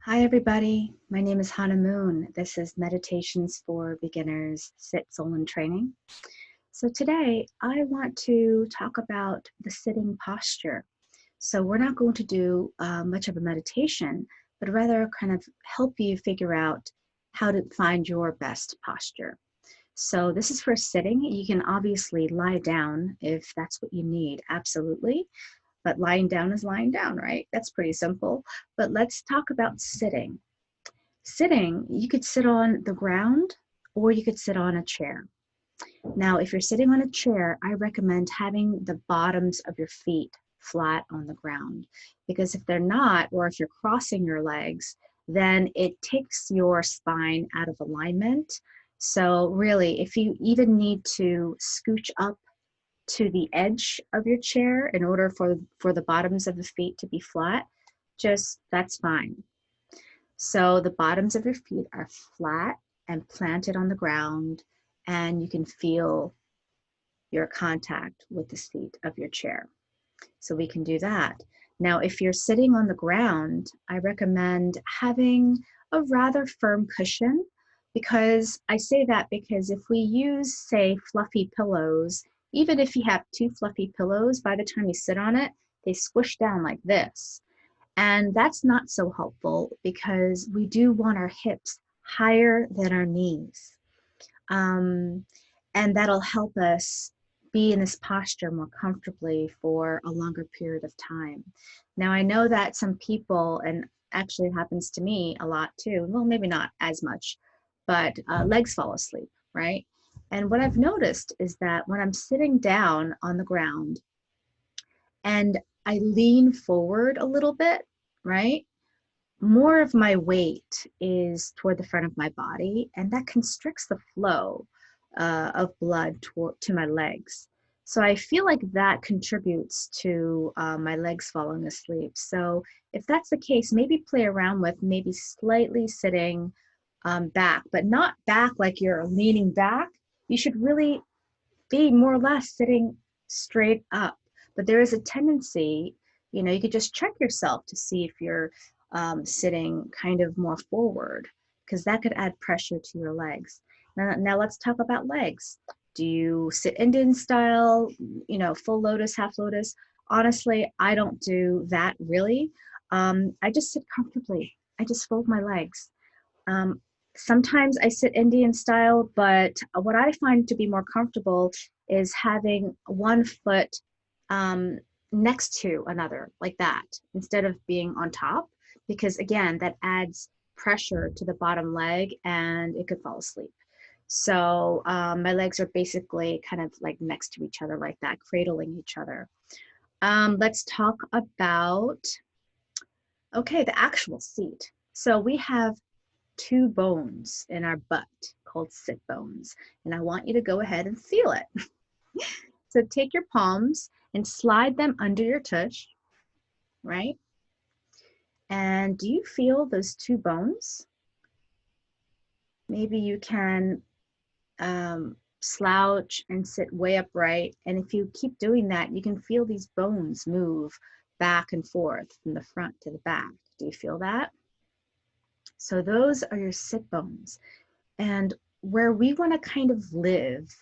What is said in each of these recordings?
Hi, everybody. My name is Hannah Moon. This is Meditations for Beginners Sit, Soul, and Training. So today I want to talk about the sitting posture. So we're not going to do much of a meditation, but rather kind of help you figure out how to find your best posture. So this is for sitting. You can obviously lie down if that's what you need, absolutely. But lying down is lying down, right? That's pretty simple. But let's talk about sitting. Sitting, you could sit on the ground or you could sit on a chair. Now, if you're sitting on a chair, I recommend having the bottoms of your feet flat on the ground, because if they're not, or if you're crossing your legs, then it takes your spine out of alignment. So really, if you even need to scooch up to the edge of your chair in order for the bottoms of the feet to be flat, just that's fine. So the bottoms of your feet are flat and planted on the ground, and you can feel your contact with the seat of your chair. So we can do that. Now, if you're sitting on the ground, I recommend having a rather firm cushion, because I say that because if we use, say, fluffy pillows, even if you have two fluffy pillows, by the time you sit on it, they squish down like this. And that's not so helpful because we do want our hips higher than our knees. Um, and that'll help us be in this posture more comfortably for a longer period of time. Now, I know that some people, and actually it happens to me a lot too, well, maybe not as much, but legs fall asleep, right? And what I've noticed is that when I'm sitting down on the ground and I lean forward a little bit, right? More of my weight is toward the front of my body, and that constricts the flow of blood to my legs. So I feel like that contributes to my legs falling asleep. So if that's the case, maybe play around with maybe slightly sitting back, but not back like you're leaning back. You should really be more or less sitting straight up. But there is a tendency, you could just check yourself to see if you're sitting kind of more forward, because that could add pressure to your legs. Now let's talk about legs. Do you sit Indian style, full lotus, half lotus? Honestly, I don't do that really. I just sit comfortably. I just fold my legs. Um, Sometimes I sit Indian style, but what I find to be more comfortable is having one foot um, next to another, like that, instead of being on top, because again, that adds pressure to the bottom leg and it could fall asleep. So my legs are basically kind of like next to each other, like that, cradling each other. Let's talk about, okay, the actual seat. So we have two bones in our butt called sit bones. And I want you to go ahead and feel it. So take your palms and slide them under your tush, right? And do you feel those two bones? Maybe you can slouch and sit way upright. And if you keep doing that, you can feel these bones move back and forth from the front to the back. Do you feel that? So those are your sit bones. And where we want to kind of live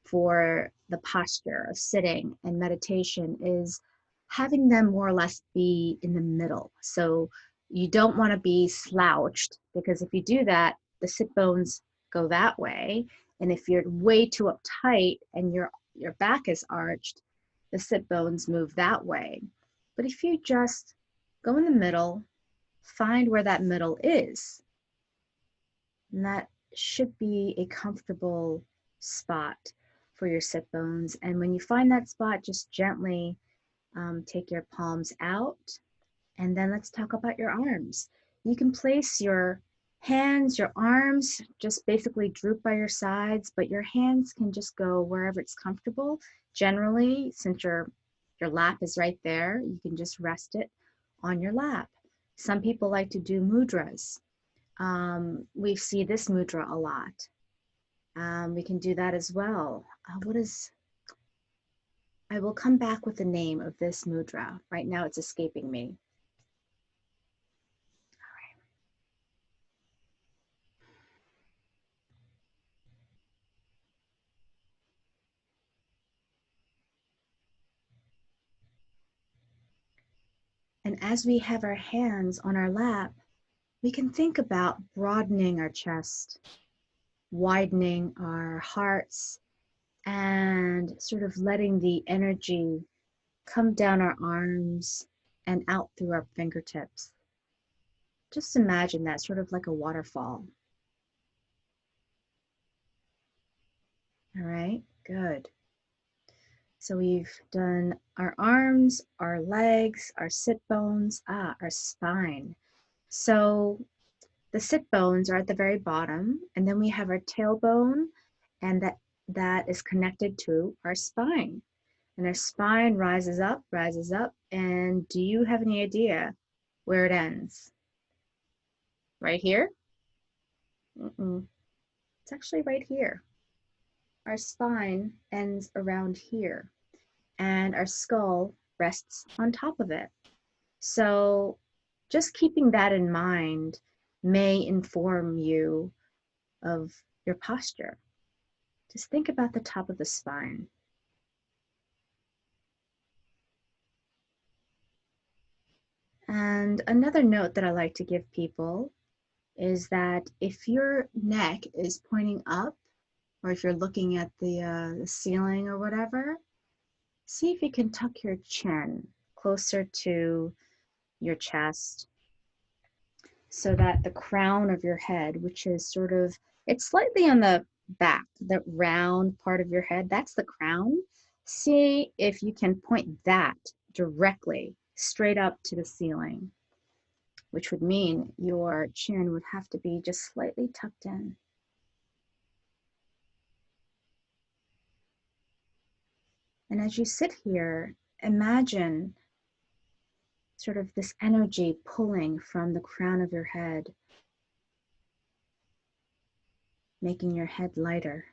for the posture of sitting and meditation is having them more or less be in the middle. So you don't want to be slouched, because if you do that, the sit bones go that way. And if you're way too uptight and your back is arched, the sit bones move that way. But if you just go in the middle, find where that middle is, and that should be a comfortable spot for your sit bones. And when you find that spot, just gently take your palms out. And then let's talk about your arms. You can place your hands, your arms just basically droop by your sides, but your hands can just go wherever it's comfortable. Generally, since your lap is right there, you can just rest it on your lap. Some people like to do mudras. We see this mudra a lot. We can do that as well. I will come back with the name of this mudra. Right now it's escaping me. And as we have our hands on our lap, we can think about broadening our chest, widening our hearts, and sort of letting the energy come down our arms and out through our fingertips. Just imagine that sort of like a waterfall. All right, good. So we've done our arms, our legs, our sit bones, our spine. So the sit bones are at the very bottom, and then we have our tailbone, and that is connected to our spine. And our spine rises up, and do you have any idea where it ends? Right here? Mm-mm. It's actually right here. Our spine ends around here, and our skull rests on top of it. So just keeping that in mind may inform you of your posture. Just think about the top of the spine. And another note that I like to give people is that if your neck is pointing up, or if you're looking at the ceiling or whatever, see if you can tuck your chin closer to your chest so that the crown of your head, which is sort of, it's slightly on the back, the round part of your head, that's the crown. See if you can point that directly straight up to the ceiling, which would mean your chin would have to be just slightly tucked in. And as you sit here, imagine sort of this energy pulling from the crown of your head, making your head lighter.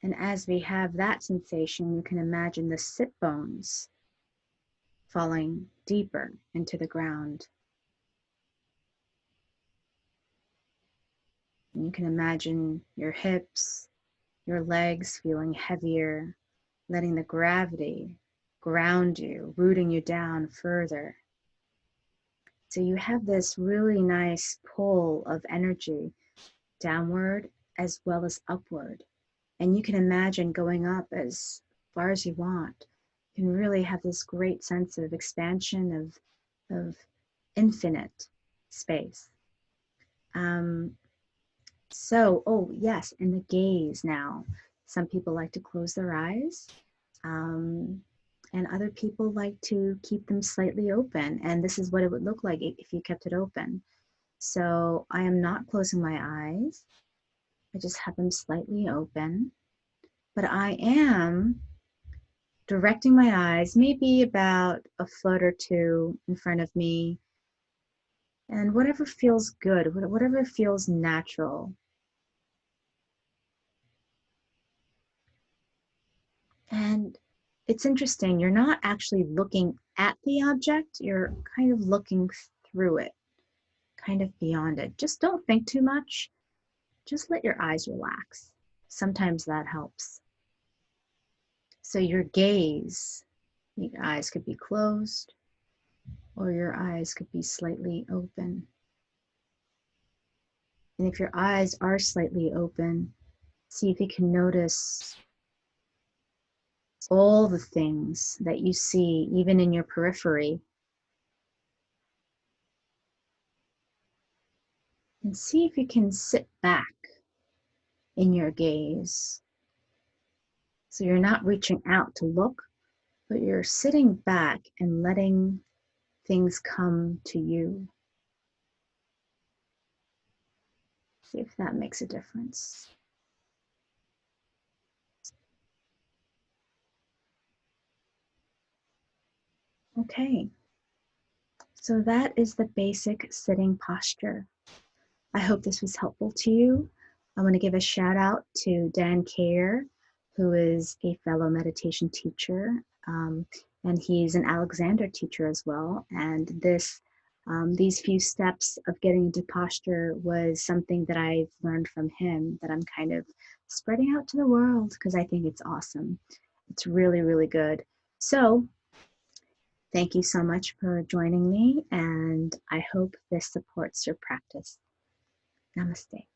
And as we have that sensation, you can imagine the sit bones falling deeper into the ground. And you can imagine your hips, your legs feeling heavier, letting the gravity ground you, rooting you down further. So you have this really nice pull of energy downward as well as upward. And you can imagine going up as far as you want. You can really have this great sense of expansion, of infinite space. Oh yes, and the gaze now. Some people like to close their eyes, and other people like to keep them slightly open. And this is what it would look like if you kept it open. So I am not closing my eyes. I just have them slightly open. But I am directing my eyes maybe about a foot or two in front of me, and whatever feels good, whatever feels natural. And it's interesting, you're not actually looking at the object, you're kind of looking through it, kind of beyond it. Just don't think too much, just let your eyes relax. Sometimes that helps. So your gaze, your eyes could be closed, or your eyes could be slightly open. And if your eyes are slightly open, see if you can notice all the things that you see, even in your periphery. And see if you can sit back in your gaze. So you're not reaching out to look, but you're sitting back and letting things come to you. See if that makes a difference. Okay, so that is the basic sitting posture. I hope this was helpful to you. I want to give a shout out to Dan Kayer, who is a fellow meditation teacher, and he's an Alexander teacher as well. And these few steps of getting into posture was something that I've learned from him that I'm kind of spreading out to the world because I think it's awesome. It's really, really good. So thank you so much for joining me, and I hope this supports your practice. Namaste.